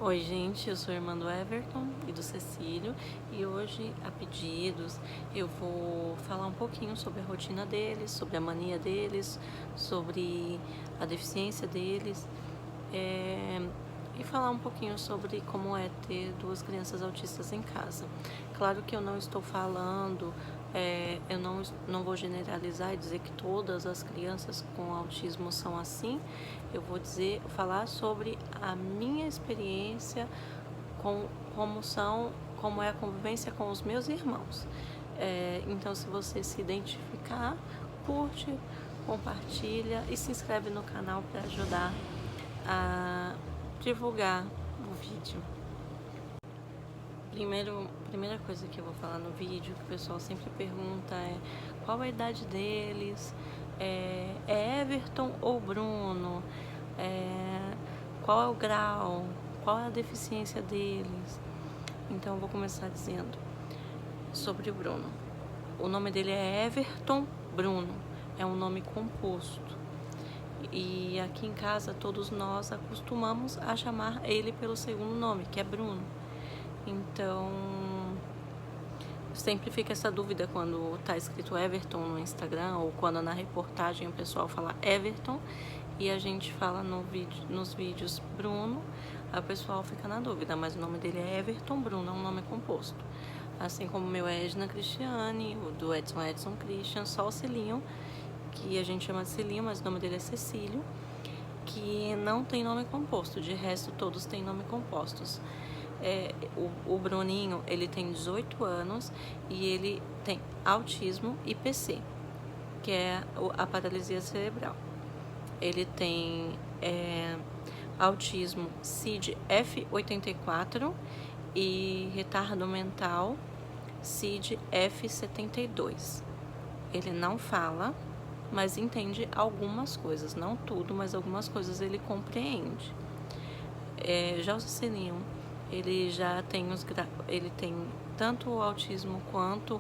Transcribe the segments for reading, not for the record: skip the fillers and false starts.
Oi gente, eu sou a irmã do Everton e do Cecílio e hoje, a pedidos, eu vou falar um pouquinho sobre a rotina deles, sobre a mania deles, sobre a deficiência deles e falar um pouquinho sobre como é ter duas crianças autistas em casa. Claro que eu não estou falando, eu não vou generalizar e dizer que todas as crianças com autismo são assim. Eu vou falar sobre a minha experiência, como é a convivência com os meus irmãos. Então, se você se identificar, curte, compartilha e se inscreve no canal para ajudar a divulgar o vídeo. Primeira coisa que eu vou falar no vídeo, que o pessoal sempre pergunta é qual a idade deles, é Everton ou Bruno, qual é o grau, qual é a deficiência deles. Então eu vou começar dizendo sobre o Bruno. O nome dele é Everton Bruno, é um nome composto. E aqui em casa todos nós acostumamos a chamar ele pelo segundo nome, que é Bruno. Então, sempre fica essa dúvida quando tá escrito Everton no Instagram ou quando na reportagem o pessoal fala Everton e a gente fala nos vídeos Bruno, a pessoal fica na dúvida, mas o nome dele é Everton Bruno, é um nome composto. Assim como o meu é Edna Cristiane, o do Edson Christian, só o Celinho, que a gente chama de Celinho, mas o nome dele é Cecílio, que não tem nome composto, de resto todos têm nome compostos. O Bruninho, ele tem 18 anos e ele tem autismo e PC, que é a paralisia cerebral. Ele tem autismo CID F84 e retardo mental CID F72. Ele não fala, mas entende algumas coisas, não tudo, mas algumas coisas ele compreende. Já o Cecinho, ele já tem ele tem tanto o autismo quanto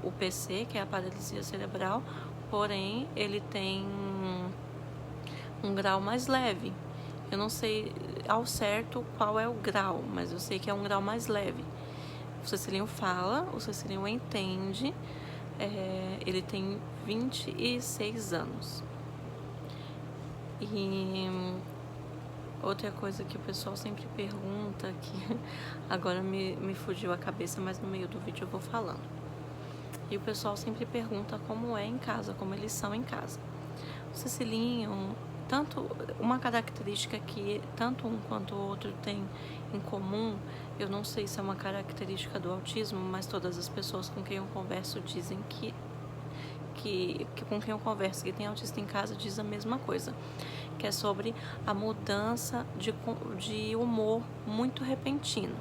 o PC, que é a paralisia cerebral, porém ele tem um grau mais leve. Eu não sei ao certo qual é o grau, mas eu sei que é um grau mais leve. O Cecilinho fala, o Cecilinho entende, ele tem 26 anos. E outra coisa que o pessoal sempre pergunta, que agora me fugiu a cabeça, mas no meio do vídeo eu vou falando. E o pessoal sempre pergunta como é em casa, como eles são em casa. O Cecilinho, uma característica que tanto um quanto o outro tem em comum, eu não sei se é uma característica do autismo, mas todas as pessoas com quem eu converso dizem que com quem eu converso que tem autista em casa diz a mesma coisa, que é sobre a mudança de humor muito repentina.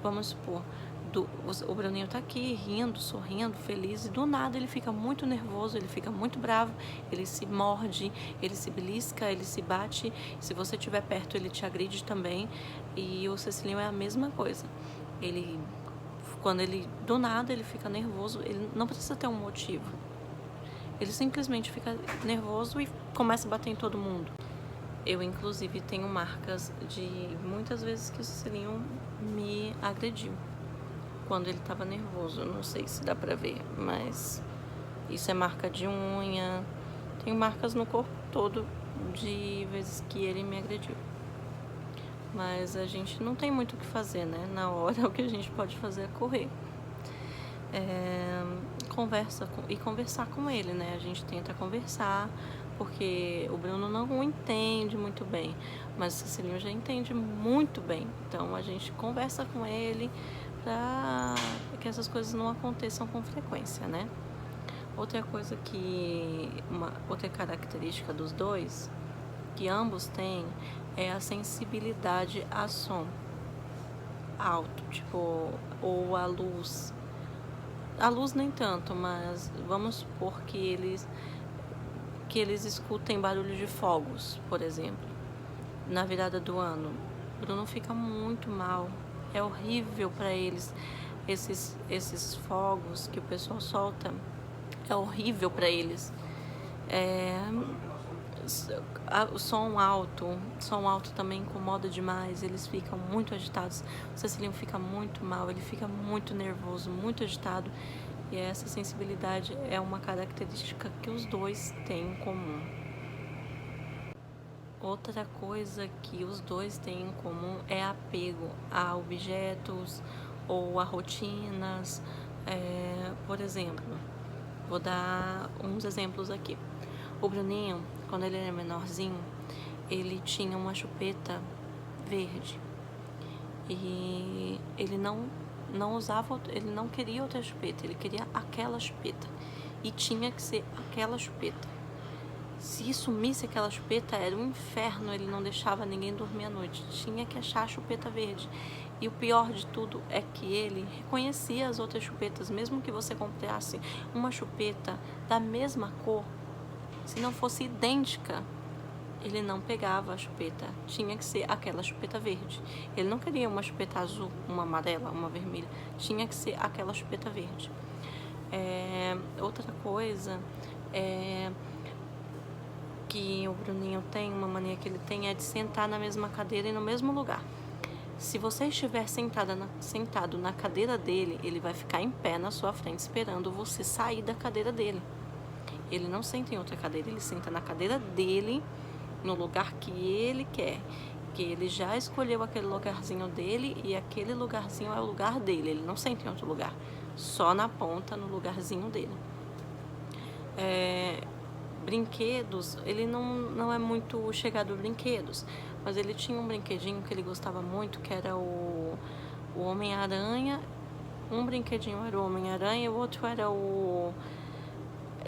Vamos supor, o Bruninho tá aqui rindo, sorrindo, feliz, e do nada ele fica muito nervoso, ele fica muito bravo, ele se morde, ele se belisca, ele se bate, se você estiver perto ele te agride também. E o Cecilinho é a mesma coisa. Quando ele, do nada, ele fica nervoso, ele não precisa ter um motivo. Ele simplesmente fica nervoso e começa a bater em todo mundo. Eu, inclusive, tenho marcas de muitas vezes que o Cecilinho me agrediu quando ele estava nervoso. Não sei se dá pra ver, mas isso é marca de unha. Tenho marcas no corpo todo de vezes que ele me agrediu. Mas a gente não tem muito o que fazer, né? Na hora, o que a gente pode fazer é correr. Conversar com ele, né? A gente tenta conversar, porque o Bruno não entende muito bem, mas o Cecilinho já entende muito bem. Então a gente conversa com ele para que essas coisas não aconteçam com frequência, né? Outra característica dos dois, que ambos têm, é a sensibilidade a som alto, tipo, ou a luz. A luz nem tanto, mas vamos supor que eles escutem barulho de fogos, por exemplo, na virada do ano. Bruno fica muito mal, é horrível para eles esses fogos que o pessoal solta, é horrível para eles. O som alto também incomoda demais, eles ficam muito agitados. O Cecilinho fica muito mal, ele fica muito nervoso, muito agitado. E essa sensibilidade é uma característica que os dois têm em comum. Outra coisa que os dois têm em comum é apego a objetos ou a rotinas. Por exemplo, vou dar uns exemplos aqui. O Bruninho, quando ele era menorzinho, ele tinha uma chupeta verde e ele não usava, ele não queria outra chupeta, ele queria aquela chupeta e tinha que ser aquela chupeta. Se sumisse aquela chupeta, era um inferno, ele não deixava ninguém dormir à noite, tinha que achar a chupeta verde. E o pior de tudo é que ele reconhecia as outras chupetas, mesmo que você comprasse uma chupeta da mesma cor, se não fosse idêntica, ele não pegava a chupeta, tinha que ser aquela chupeta verde. Ele não queria uma chupeta azul, uma amarela, uma vermelha, tinha que ser aquela chupeta verde. Outra coisa que o Bruninho tem, uma mania que ele tem, é de sentar na mesma cadeira e no mesmo lugar. Se você estiver sentado na cadeira dele, ele vai ficar em pé na sua frente esperando você sair da cadeira dele. Ele não senta em outra cadeira, ele senta na cadeira dele, no lugar que ele quer. Que ele já escolheu aquele lugarzinho dele e aquele lugarzinho é o lugar dele. Ele não senta em outro lugar, só na ponta, no lugarzinho dele. Brinquedos, ele não é muito chegado a brinquedos, mas ele tinha um brinquedinho que ele gostava muito, que era o Homem-Aranha. Um brinquedinho era o Homem-Aranha e o outro era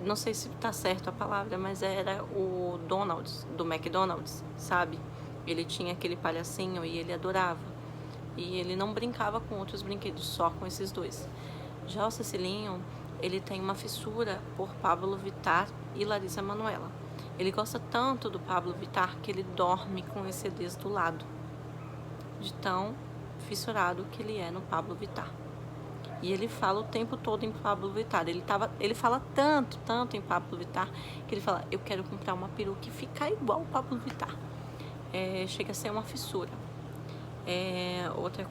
não sei se tá certo a palavra, mas era o Donald's, do McDonald's, sabe? Ele tinha aquele palhacinho e ele adorava. E ele não brincava com outros brinquedos, só com esses dois. Já o Cecilinho, ele tem uma fissura por Pablo Vittar e Larissa Manoela. Ele gosta tanto do Pablo Vittar que ele dorme com os CDs do lado, de tão fissurado que ele é no Pablo Vittar. E ele fala o tempo todo em Pablo Vittar. Ele fala tanto em Pablo Vittar, que ele fala, eu quero comprar uma peruca e ficar igual o Pablo Vittar. Chega a ser uma fissura. Outra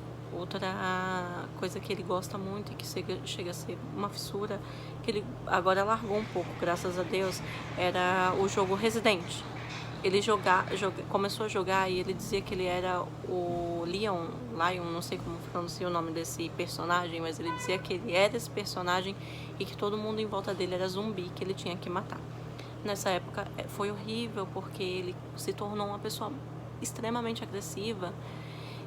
coisa que ele gosta muito e que chega a ser uma fissura, que ele agora largou um pouco, graças a Deus, era o jogo Resident. Ele começou a jogar e ele dizia que ele era o Lion, não sei como pronuncia o nome desse personagem, mas ele dizia que ele era esse personagem e que todo mundo em volta dele era zumbi, que ele tinha que matar. Nessa época foi horrível, porque ele se tornou uma pessoa extremamente agressiva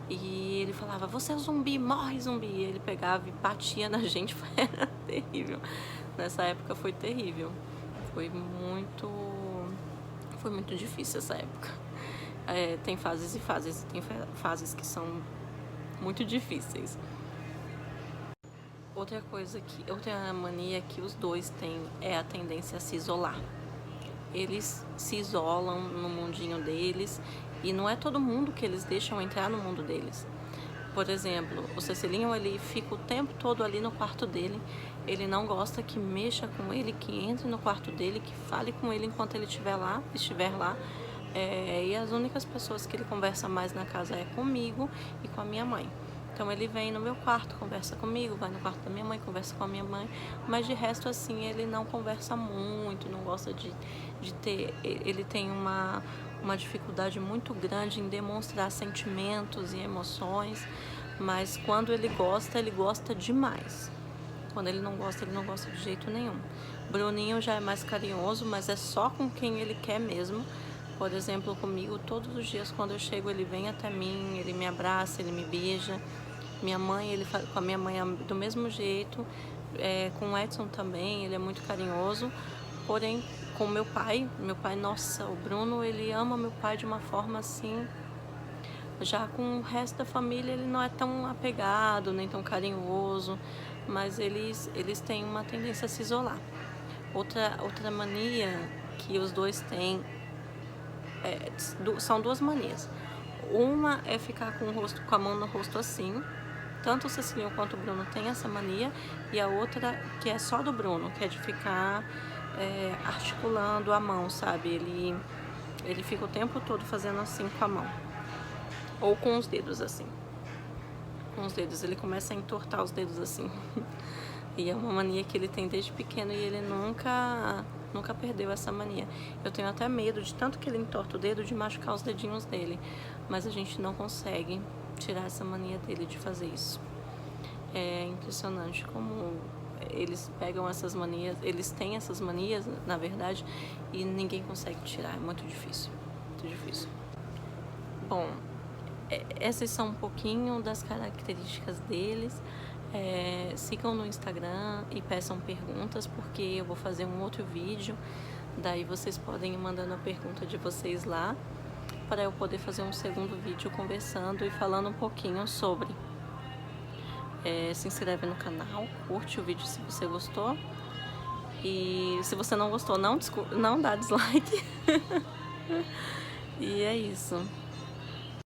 e ele falava, você é zumbi, morre zumbi. E ele pegava e batia na gente, era terrível. Nessa época foi terrível, foi muito difícil essa época. Tem fases e fases, tem fases que são muito difíceis. Outra mania que os dois têm é a tendência a se isolar. Eles se isolam no mundinho deles e não é todo mundo que eles deixam entrar no mundo deles. Por exemplo, o Cecilinho, ele fica o tempo todo ali no quarto dele. Ele não gosta que mexa com ele, que entre no quarto dele, que fale com ele enquanto ele estiver lá. E as únicas pessoas que ele conversa mais na casa é comigo e com a minha mãe. Então ele vem no meu quarto, conversa comigo, vai no quarto da minha mãe, conversa com a minha mãe. Mas de resto, assim, ele não conversa muito, não gosta de ter... Ele tem uma dificuldade muito grande em demonstrar sentimentos e emoções. Mas quando ele gosta demais. Quando ele não gosta de jeito nenhum. Bruninho já é mais carinhoso, mas é só com quem ele quer mesmo. Por exemplo, comigo, todos os dias quando eu chego, ele vem até mim, ele me abraça, ele me beija. Com a minha mãe é do mesmo jeito. Com o Edson também, ele é muito carinhoso. Porém, com meu pai, nossa, o Bruno, ele ama meu pai de uma forma assim. Já com o resto da família, ele não é tão apegado, nem tão carinhoso. Mas eles têm uma tendência a se isolar. Outra mania que os dois têm, são duas manias. Uma é ficar com a mão no rosto assim. Tanto o Cecilinho quanto o Bruno tem essa mania. E a outra, que é só do Bruno, que é de ficar articulando a mão, sabe? Ele fica o tempo todo fazendo assim com a mão. Ou com os dedos assim. Com os dedos, ele começa a entortar os dedos assim. E é uma mania que ele tem desde pequeno e ele nunca perdeu essa mania. Eu tenho até medo de tanto que ele entorta o dedo de machucar os dedinhos dele. Mas a gente não consegue tirar essa mania dele de fazer isso. É impressionante como eles pegam essas manias, eles têm essas manias, na verdade, e ninguém consegue tirar. É muito difícil, muito difícil. Bom, essas são um pouquinho das características deles. Sigam no Instagram e peçam perguntas, porque eu vou fazer um outro vídeo. Daí vocês podem ir mandando a pergunta de vocês lá, para eu poder fazer um segundo vídeo conversando e falando um pouquinho sobre. Se inscreve no canal, curte o vídeo se você gostou. E se você não gostou, não dá dislike. E é isso.